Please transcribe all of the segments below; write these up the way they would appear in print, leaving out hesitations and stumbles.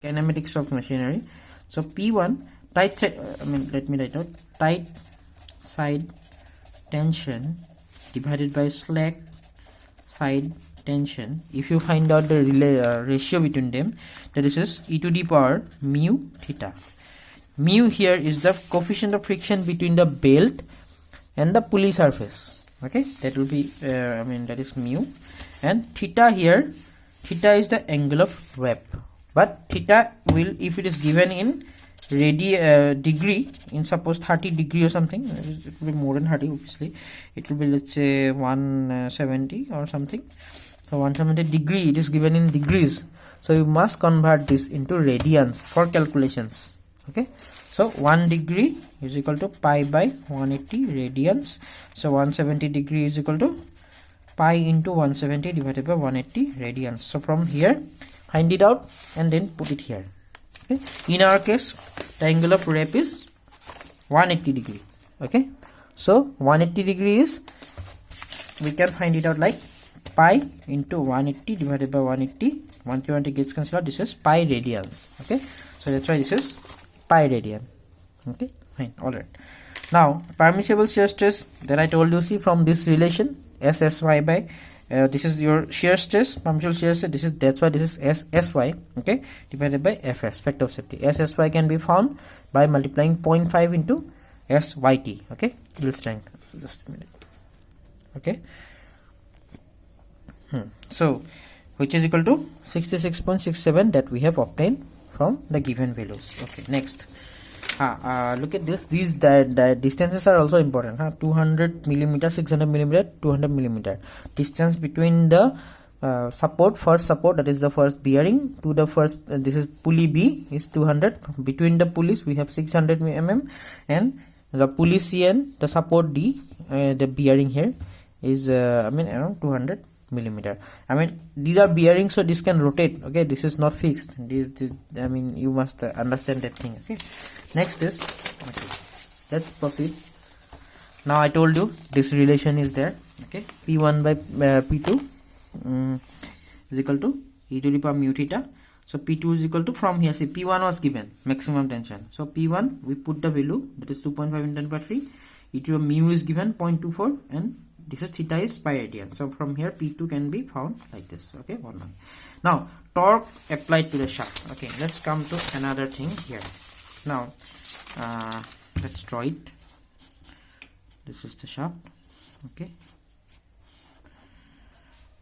kinematics of machinery. So P1 tight side, let me write out tight side tension divided by slack side tension. If you find out the ratio between them, that is e to the power mu theta. Mu here is the coefficient of friction between the belt and the pulley surface. Okay, that will be that is mu, and theta here, theta is the angle of web. But theta will, if it is given in degree, in suppose 30 degree or something, it will be more than 30 obviously, it will be, let's say, 170 or something. So 170 degree, it is given in degrees, so you must convert this into radians for calculations. Okay, so 1 degree is equal to pi by 180 radians. So 170 degree is equal to pi into 170 divided by 180 radians. So from here find it out and then put it here. Okay, in our case the angle of rep is 180 degree. Okay, so 180 degree is, we can find it out like pi into 180 divided by 180. 120 gets cancelled. This is pi radians. Okay, so that's why this is pi radian. Okay, fine. All right, now permissible shear stress that I told you, see from this relation SSY by this is your shear stress, permissible shear stress, this is, that's why this is SSY, okay, divided by FS, factor of safety. SSY can be found by multiplying 0.5 into SYT. Okay, yield strength. Just a minute. Okay, so which is equal to 66.67 that we have obtained from the given values. Okay, next, look at this. These distances are also important. 200 millimeter, 600 millimeter, 200 millimeter distance between the support, first support, that is the first bearing, to the first this is pulley B is 200. Between the pulleys we have 600 mm, and the pulley C and the support D, the bearing here is around 200 millimeter. These are bearings, so this can rotate. Okay, this is not fixed. This you must understand that thing. Okay, next is, okay, let's proceed. Now I told you this relation is there. Okay, P1 by P2 is equal to e to the power mu theta. So P2 is equal to, from here, see, P1 was given maximum tension, so P1 we put the value, that is 2.5 into 10 power 3. E to the mu is given 0.24, and this is theta is pi radian. So from here P2 can be found like this. Okay, one line. Now torque applied to the shaft. Okay, let's come to another thing here. Now let's draw it. This is the shaft. Okay,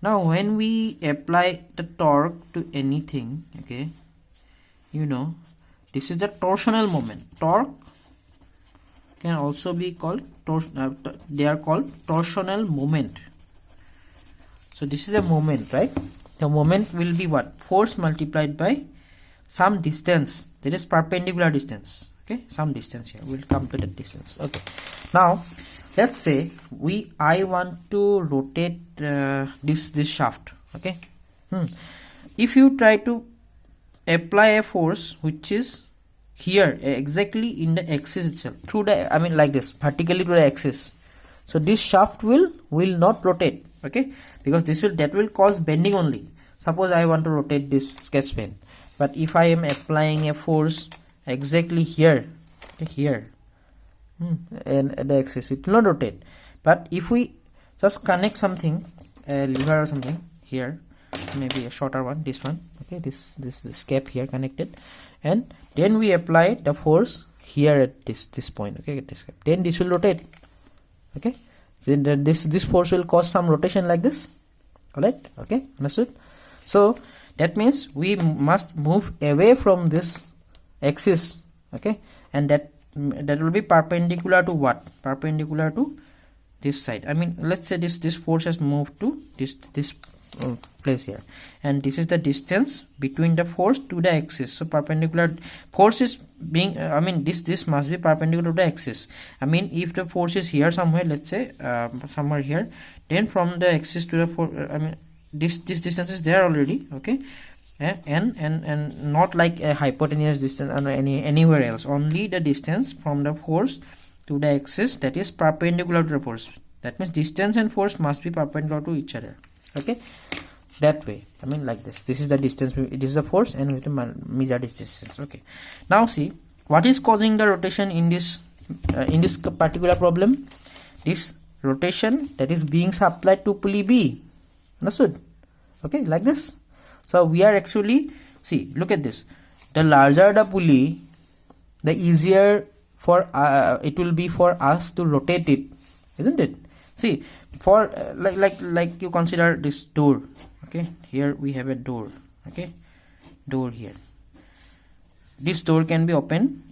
now when we apply the torque to anything, okay, this is the torsional moment. Torque can also be called they are called torsional moment. So this is a moment, right? The moment will be what? Force multiplied by some distance, that is perpendicular distance. Okay, some distance here, we'll come to that distance. Okay, now let's say I want to rotate this shaft. Okay, if you try to apply a force which is here exactly in the axis itself, through the like this, vertically to the axis, so this shaft will not rotate. Okay, because that will cause bending only. Suppose I want to rotate this sketch pen, but if I am applying a force exactly here, okay, and the axis, it will not rotate. But if we just connect something, a lever or something here, maybe a shorter one, this one, okay, this cap here connected, and then we apply the force here at this point, okay, at this cap, then this will rotate. Okay, then this force will cause some rotation like this. All right, okay, understood? So that means we must move away from this axis. Okay, and that will be perpendicular to what? Perpendicular to this side. Let's say this force has moved to this place here, and this is the distance between the force to the axis. So perpendicular force is being this must be perpendicular to the axis. If the force is here somewhere, let's say somewhere here, then from the axis to the force, this distance is there already. Okay, and not like a hypotenuse distance or anywhere else, only the distance from the force to the axis that is perpendicular to the force. That means distance and force must be perpendicular to each other. Okay, that way. I mean like this. This is the distance, this is the force, and we have to measure this distance. Okay, now see what is causing the rotation in this particular problem. This rotation that is being supplied to pulley B. Understood? Okay, like this. So we are actually, see, look at this. The larger the pulley, the easier for it will be for us to rotate it, isn't it? See, for like you consider this door. Okay, here we have a door. Okay, door here. This door can be opened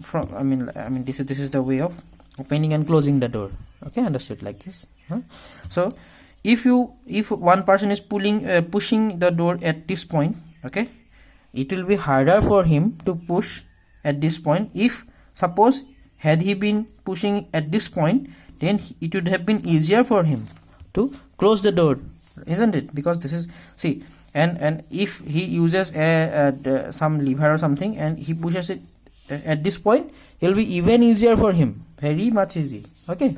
from I mean this is the way of opening and closing the door. Okay, understood, like this. So if one person is pushing the door at this point, okay, it will be harder for him to push at this point. If suppose had he been pushing at this point, then it would have been easier for him to close the door, isn't it? Because this is, see, and if he uses some lever or something and he pushes it at this point, it will be even easier for him, very much easy. Okay,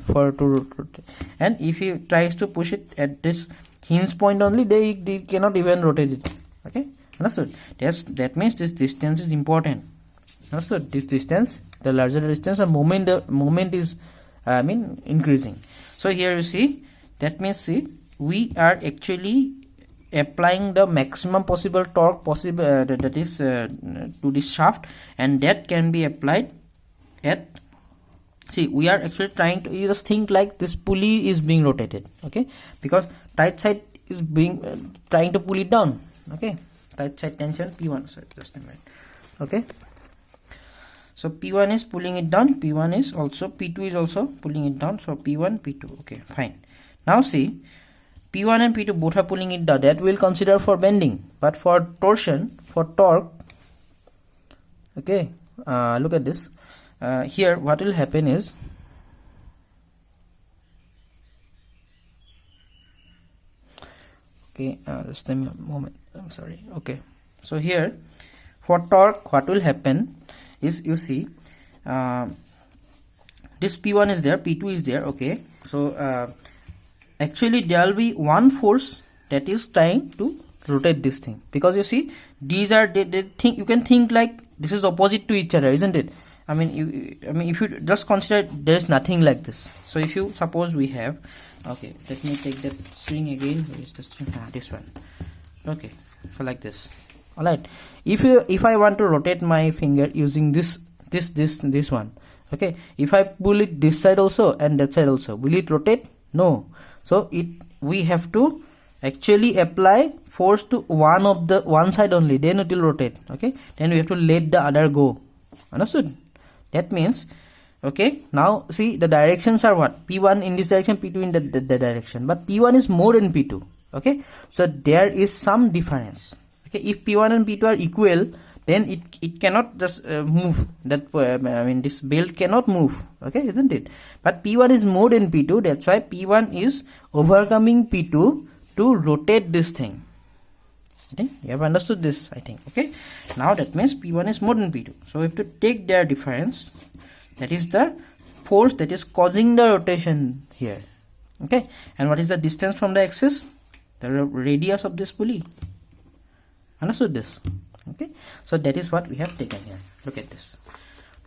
and if he tries to push it at this hinge point only, they cannot even rotate it. Okay, understood? That means this distance is important. Understood? This distance, the larger the distance, the moment is increasing. So here you see, that means, see, we are actually applying the maximum possible torque possible that is to this shaft, and that can be applied at, see, we are actually trying to, you just think like this pulley is being rotated. Okay, because tight side is being trying to pull it down. Okay, tight side tension P1. So just a minute. Okay, so P1 is pulling it down, P1 is also, P2 is also pulling it down. So P1, P2. Okay, fine. Now see, P1 and P2 both are pulling it down. That we'll consider for bending, but for torsion, for torque, okay, look at this. Here what will happen is, okay, just a moment, I'm sorry. Okay, so here for torque what will happen is, you see, this P1 is there, P2 is there. Okay, so actually there will be one force that is trying to rotate this thing, because you see these are they think, you can think like this is opposite to each other, isn't it? I mean if you just consider there is nothing like this. So if you suppose we have, okay, let me take that string again. Where is the string? This one. Okay, so like this. All right, if I want to rotate my finger using this one, okay, if I pull it this side also and that side also, will it rotate? No. So we have to actually apply force to one side only, then it will rotate. Okay, then we have to let the other go. Understood? That means, okay, now see, the directions are what? P1 in this direction, P2 in the direction, but P1 is more than P2. Okay, so there is some difference. Okay, if P1 and P2 are equal, then it cannot just move. That this belt cannot move. Okay, isn't it? But P1 is more than P2. That's why P1 is overcoming P2 to rotate this thing. Okay, you have understood this, I think. Okay, now that means P1 is more than P2. So we have to take their difference. That is the force that is causing the rotation here. Okay, and what is the distance from the axis? The radius of this pulley. Understood this? Okay, so that is what we have taken here. Look at this.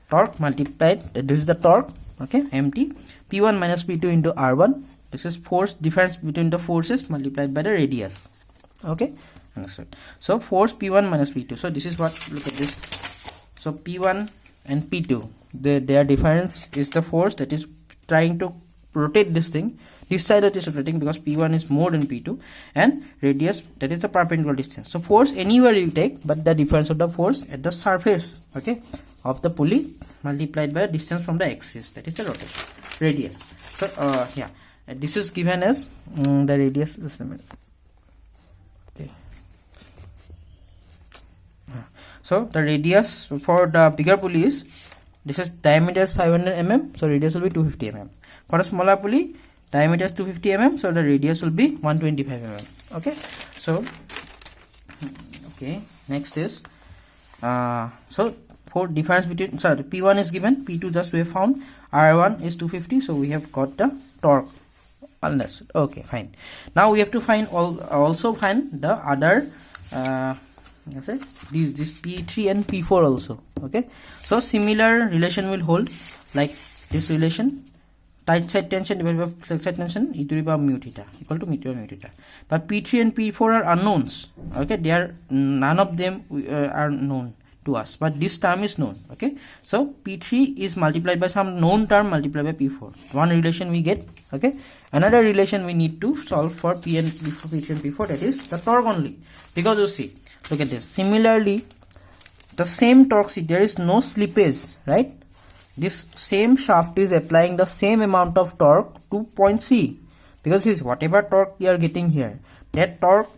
Torque multiplied, this is the torque. Okay, MT, P1 minus P2 into R1. This is force difference between the forces multiplied by the radius. Okay, understood. So force P1 minus P2. So this is what, look at this. So P1 and P2, their difference is the force that is trying to rotate this thing. This side that is rotating because P1 is more than P2, and radius, that is the perpendicular distance. So force anywhere you take, but the difference of the force at the surface, okay, of the pulley multiplied by the distance from the axis, that is the rotation radius. So yeah, this is given as the radius. Just a minute. Okay. So the radius for the bigger pulley is, this is diameter is 500 mm, so radius will be 250 mm. For a smaller pulley, diameter is 250 mm, so the radius will be 125 mm. Okay, so okay, next is so for difference between, sorry, P1 is given, P2 just we have found, R1 is 250, so we have got the torque. Understood. Okay, fine. Now we have to find also find the other this P3 and P4 also. Okay, so similar relation will hold, like this relation, tight side tension divided by flex side tension e to the power mu theta equal to mu theta. But P3 and P4 are unknowns. Okay, they are none of them are known to us, but this term is known. Okay, so P3 is multiplied by some known term multiplied by P4. One relation we get. Okay, another relation we need to solve for P3 and P4, that is the torque only, because you see, look at this. Similarly, the same torque, see, there is no slippage, right? This same shaft is applying the same amount of torque to point C, because is whatever torque you are getting here, that torque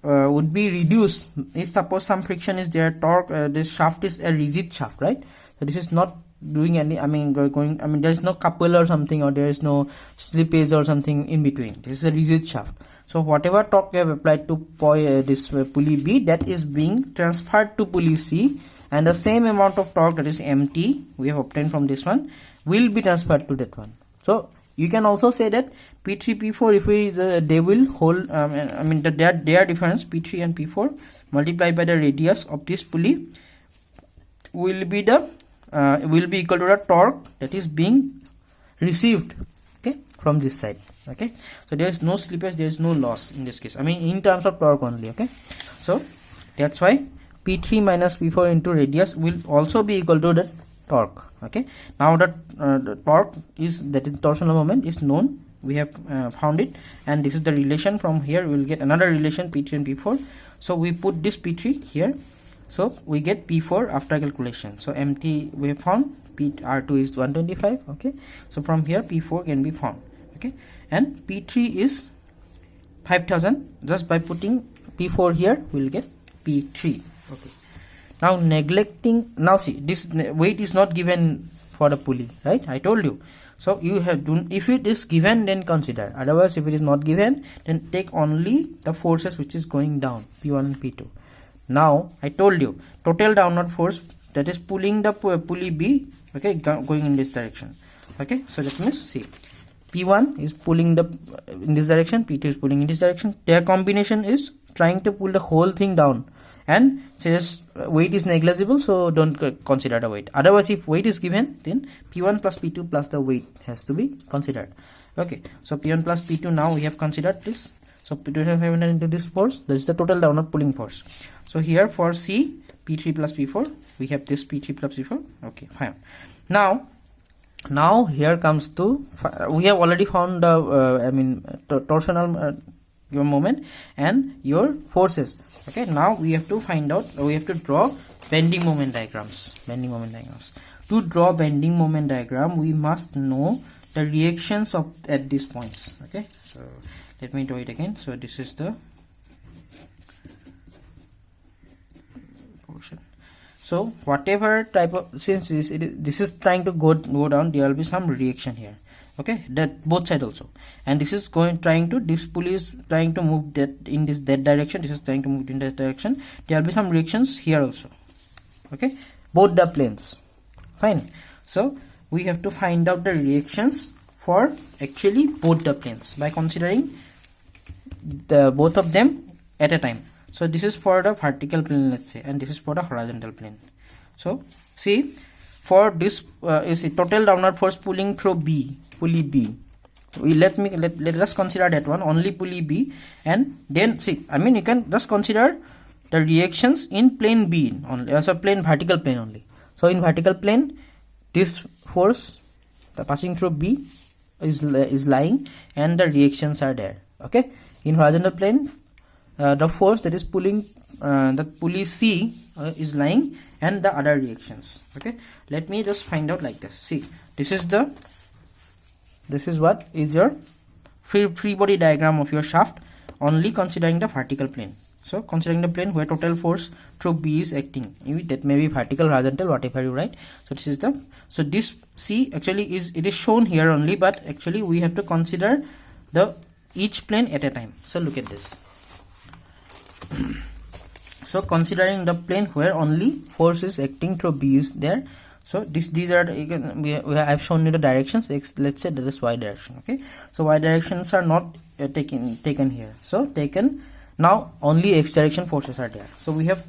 would be reduced if suppose some friction is there. Torque, this shaft is a rigid shaft, right? So this is not doing any, there is no couple or something, or there is no slippage or something in between. This is a rigid shaft. So whatever torque you have applied to this pulley B, that is being transferred to pulley C, and the same amount of torque, that is MT, we have obtained from this one, will be transferred to that one. So you can also say that P3, P4, if we they will hold, their difference, P3 and P4 multiplied by the radius of this pulley will be the will be equal to the torque that is being received, okay, from this side. Okay, so there is no slippage, there is no loss in this case, in terms of torque only. Okay, so that's why P3 minus P4 into radius will also be equal to the torque. Okay, now the torque is, that is torsional moment, is known. We have found it, and this is the relation. From here we will get another relation, P3 and P4. So we put this P3 here, so we get P4 after calculation. So MT we have found, R2 is 125. Okay, so from here P4 can be found. Okay, and P3 is 5000. Just by putting P4 here we will get P3. Okay, now neglecting, now see, this weight is not given for the pulley, right? I told you. So you have to, if it is given, then consider. Otherwise, if it is not given, then take only the forces which is going down, P1 and P2. Now I told you, total downward force, that is pulling the pulley B, okay, going in this direction. Okay, so that means, see, P1 is pulling the in this direction, P2 is pulling in this direction. Their combination is trying to pull the whole thing down, and says weight is negligible, so don't consider the weight. Otherwise, if weight is given, then P1 plus P2 plus the weight has to be considered. Okay, so P1 plus P2, now we have considered this. So P2500 into this force, this is the total downward pulling force. So here for C, P3 plus P4, we have this P3 plus P4. Okay, fine. Now here comes to, we have already found the torsional your moment and your forces. Okay, now we have to find out, we have to draw bending moment diagrams. To draw bending moment diagram, we must know the reactions of at these points. Okay, so let me draw it again. So this is the portion. So whatever type of, since this is trying to go down, there will be some reaction here. Okay, that both side also, and this is this pulley is trying to move that in that direction, this is trying to move in that direction. There will be some reactions here also. Okay, both the planes. Fine. So we have to find out the reactions for actually both the planes by considering the both of them at a time. So this is for the vertical plane, let's say, and this is for the horizontal plane. So see, for this is a total downward force pulling through pulley B. Let us consider that one, only pulley B, and then see, you can just consider the reactions in plane B only, as a vertical plane only. So in vertical plane, this force, the passing through B, is lying, and the reactions are there. Okay, in horizontal plane, the force that is pulling the pulley C is lying, and the other reactions. Okay, let me just find out like this. See, this is what is your free body diagram of your shaft, only considering the vertical plane. So considering the plane where total force through B is acting, that may be vertical, horizontal, whatever you write. So this is the, so this C actually it is shown here only, but actually we have to consider the each plane at a time. So look at this. So considering the plane where only force is acting through B is there, So these are the, you can I have shown you the directions. Let's say that is y direction. Okay, so y directions are not taken here. So taken now only x direction forces are there. So we have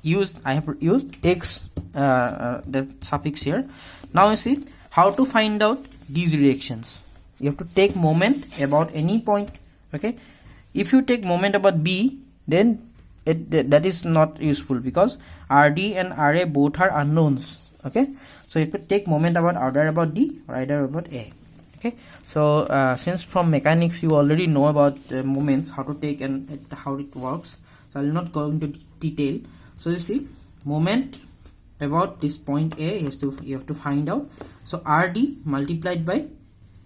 used, I have used x the suffix here. Now you see how to find out these reactions. You have to take moment about any point. Okay, if you take moment about B, then that is not useful because RD and RA both are unknowns. Okay, so you have to take moment about either about D or either about A. Okay, so since from mechanics you already know about moments, how to take and how it works, so I will not go into detail. So you see moment about this point A you have to find out. So RD multiplied by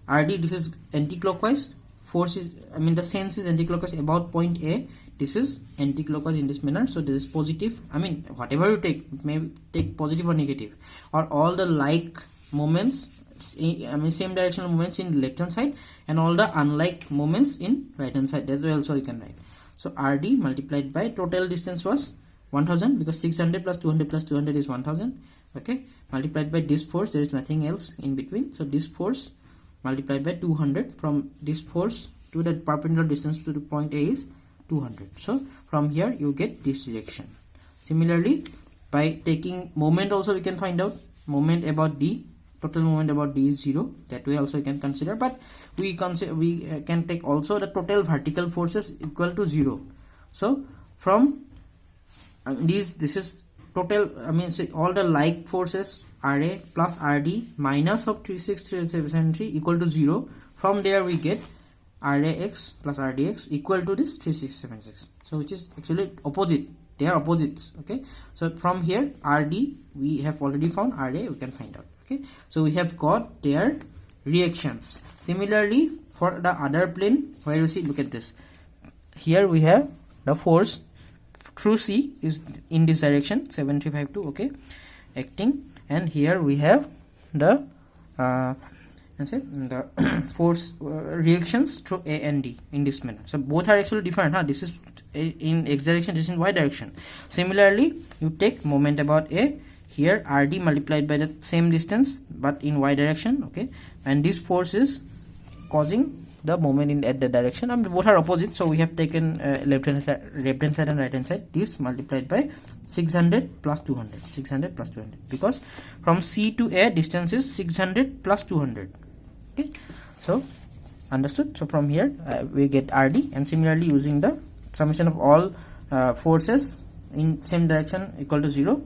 RD, this is anti-clockwise, force is, I mean the sense is anti-clockwise about point A, this is anti-clockwise in this manner. So this is positive, I mean whatever you take, maybe take positive or negative, or all the like moments, I mean same directional moments in left hand side and all the unlike moments in right hand side, that way also you can write. So RD multiplied by total distance was 1000 because 600 plus 200 plus 200 is 1000. Okay, multiplied by this force, there is nothing else in between. So this force multiplied by 200, from this force to the perpendicular distance to the point A is 200. So from here you get this direction. Similarly, by taking moment also we can find out moment about D. Total moment about D is 0. That way also you can consider, but we can take also the total vertical forces equal to 0. So from this is total, I mean say all the like forces RA plus RD minus of 36373 equal to 0. From there we get RAX plus RDX equal to this 3676. So which is actually opposite, they are opposites. Okay, so from here RD we have already found, RA we can find out. Okay, so we have got their reactions. Similarly for the other plane, where you see, look at this, here we have the force through C is in this direction 7352, okay, acting, and here we have the force reactions through A and D in this manner. So both are actually different, this is in x direction, this is in y direction. Similarly you take moment about A, here RD multiplied by the same distance but in y direction. Okay, and this force is causing the moment in at the direction, I mean both are opposite, so we have taken left hand side and right hand side. This multiplied by 600 plus 200, 600 plus 200, because from C to A distance is 600 plus 200. Okay, so understood. So from here we get RD, and similarly using the summation of all forces in same direction equal to 0,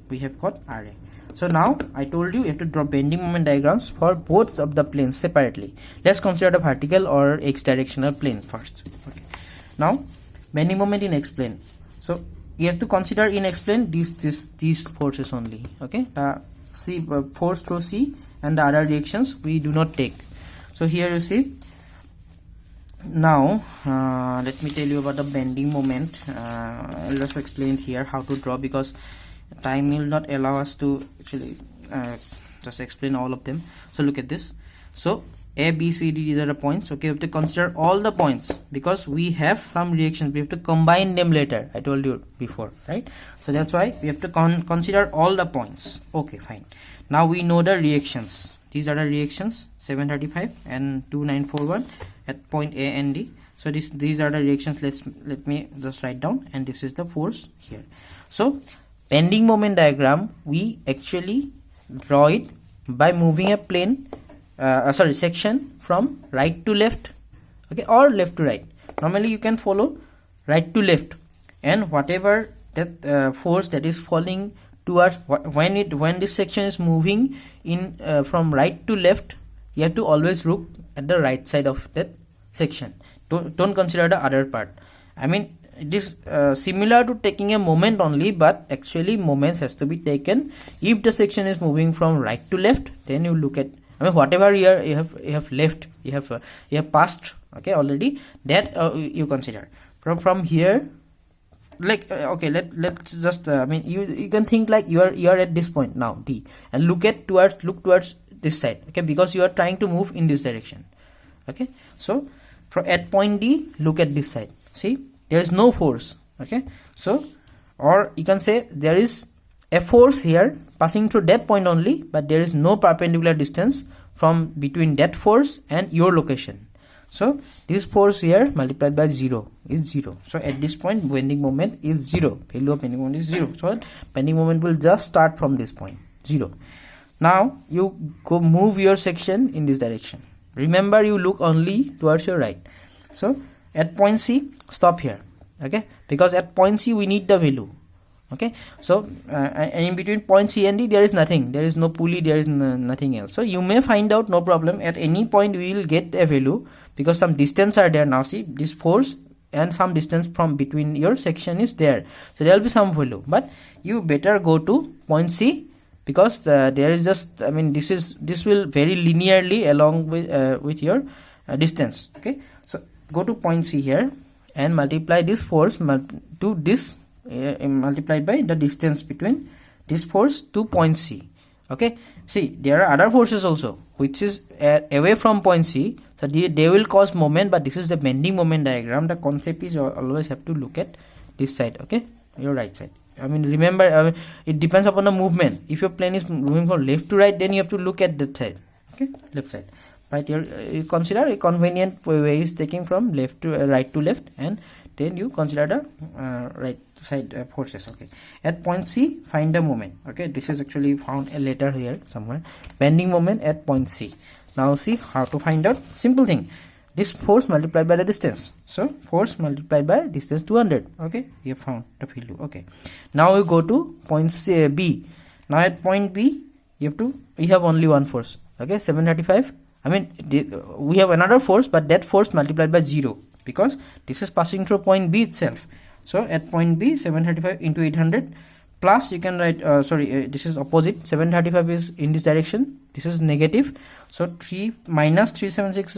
we have got RA. So now I told you have to draw bending moment diagrams for both of the planes separately. Let's consider the vertical or x directional plane first. Okay, now bending moment in x plane. So you have to consider in x plane these forces only. Okay, C force through C and the other reactions we do not take. So here you see, now let me tell you about the bending moment. I'll just explain here how to draw because time will not allow us to actually just explain all of them. So look at this. So A, B, C, D, these are the points. Okay, we have to consider all the points because we have some reactions, we have to combine them later, I told you before, right? So that's why we have to consider all the points. Okay, fine. Now we know the reactions. These are the reactions 735 and 2941 at point A and D. So these are the reactions. Let me just write down, and this is the force here. So bending moment diagram, we actually draw it by moving a plane section from right to left, okay, or left to right. Normally you can follow right to left, and whatever that force that is falling towards, when this section is moving in from right to left, you have to always look at the right side of that section. Don't consider the other part. I mean it is similar to taking a moment only, but actually moments has to be taken if the section is moving from right to left. Then you look at, I mean whatever you have left, you have passed, okay, already, that you consider from here. Like okay, let's just I mean you can think like you are at this point now, D, and look towards this side, okay, because you are trying to move in this direction. Okay, so at point D, look at this side, see there is no force. Okay, so, or you can say there is a force here passing through that point only, but there is no perpendicular distance from between that force and your location. So this force here multiplied by 0 is 0. So at this point bending moment is 0. Value of bending moment is 0. So bending moment will just start from this point, 0. Now you go move your section in this direction. Remember, you look only towards your right. So at point C, stop here, okay, because at point C we need the value, okay. So and in between point C and D there is nothing, there is no pulley, there is nothing else. So you may find out, no problem, at any point we will get a value because some distance are there. Now see, this force and some distance from between your section is there, so there will be some value, but you better go to point C because there is just, I mean, this will very linearly along with your distance, okay. So go to point C here and multiply this force to this multiplied by the distance between this force to point C, okay. See, there are other forces also which is away from point C, so they will cause moment, but this is the bending moment diagram. The concept is you always have to look at this side, okay, your right side. I mean, remember, it depends upon the movement. If your plane is moving from left to right, then you have to look at that side, okay, left side. Right here, you consider a convenient way is taking from left to right to left, and then you consider the right side forces, okay. At point C, find the moment, okay. This is actually found a letter here somewhere. Bending moment at point C. Now see how to find out. Simple thing. This force multiplied by the distance. So force multiplied by distance 200. Okay, we have found the value. Okay. Now we go to point C, B. Now at point B, we have only one force. Okay, 735. I mean, we have another force, but that force multiplied by 0 because this is passing through point B itself. So at point B, 735 into 800 plus, you can write, this is opposite. 735 is in this direction. This is negative. So 3 minus 376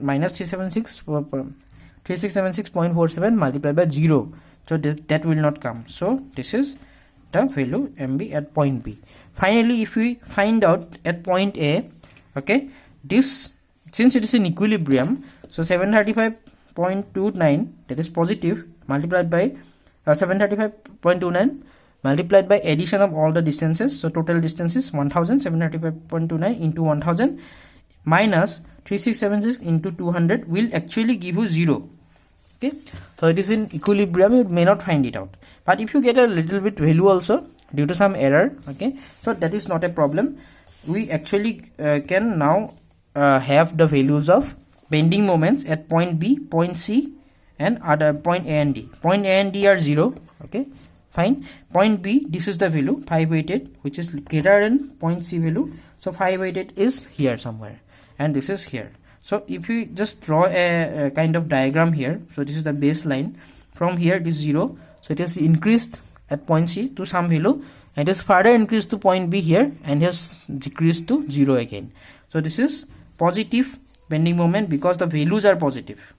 minus 3676.47 multiplied by 0. So that will not come. So this is the value MB at point B. Finally, if we find out at point A, okay, this, since it is in equilibrium, so 735.29, that is positive, multiplied by 735.29 multiplied by addition of all the distances. So total distance is 1735.29 into 1000 minus 3676 into 200 will actually give you 0. Okay, so it is in equilibrium, you may not find it out, but if you get a little bit value also due to some error, okay, so that is not a problem. We actually can now have the values of bending moments at point B, point C, and other point A and D. Point A and D are 0. Okay, fine. Point B, this is the value 588, which is greater than point C value. So 588 is here somewhere, and this is here. So if you just draw a kind of diagram here, so this is the baseline. From here it is 0, so it is increased at point C to some value, and it is further increased to point B here, and has decreased to 0 again. So this is positive bending moment because the values are positive.